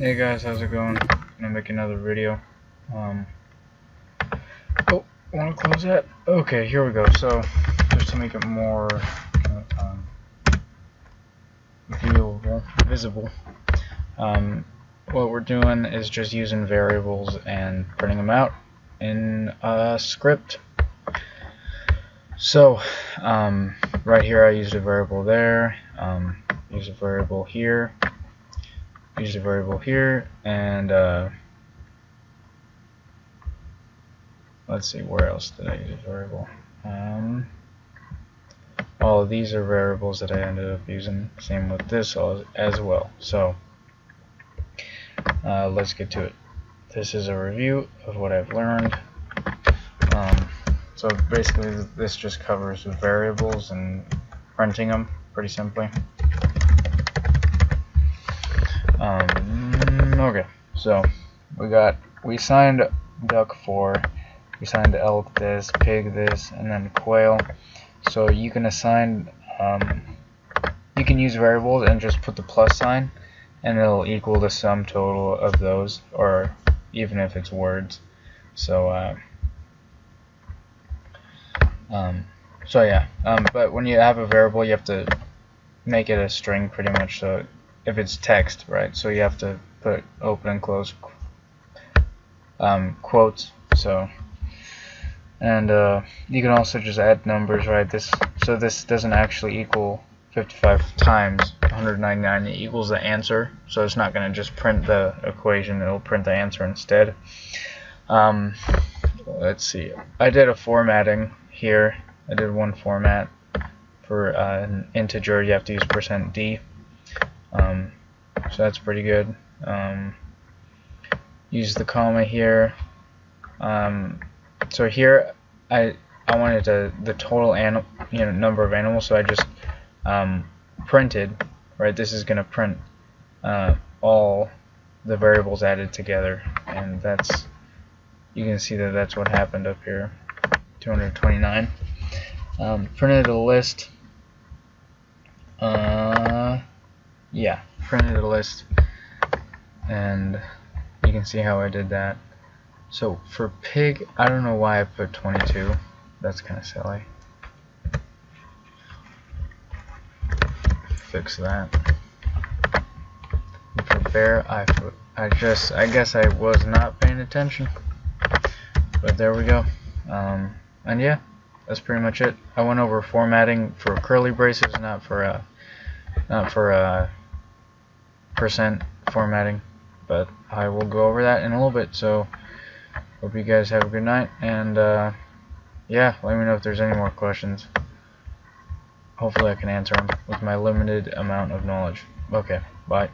Hey guys, how's it going? I'm gonna make another video. Oh, wanna close that? Okay, here we go. So, just to make it more visible, what we're doing is just using variables and printing them out in a script. So, right here I used a variable there, use a variable here, use a variable here, and let's see, where else did I use a variable? All of these are variables that I ended up using. Same with this as well. So let's get to it. This is a review of what I've learned. So basically this just covers the variables and printing them pretty simply. Okay, so we signed duck 4, we signed elk this, pig this, and then quail. So you can assign, you can use variables and just put the plus sign, and it'll equal the sum total of those, or even if it's words. So yeah, but when you have a variable, you have to make it a string pretty much. So if it's text, right? So you have to put open and close quotes. So, and you can also just add numbers, right? This doesn't actually equal 55 times 199. It equals the answer. So it's not going to just print the equation; it'll print the answer instead. Let's see. I did a formatting here. I did one format for an integer. You have to use %d. So that's pretty good. Use the comma here. So here I wanted the total number of animals, so I just printed, right? This is gonna print all the variables added together, and you can see that's what happened up here. 229. Printed a list. Yeah, printed a list, and you can see how I did that. So for pig, I don't know why I put 22. That's kind of silly. Fix that. And for bear, I guess I was not paying attention. But there we go. And yeah, that's pretty much it. I went over formatting for curly braces, not for percent formatting, but I will go over that in a little bit. So hope you guys have a good night, and yeah, let me know if there's any more questions. Hopefully I can answer them with my limited amount of knowledge. Okay, bye.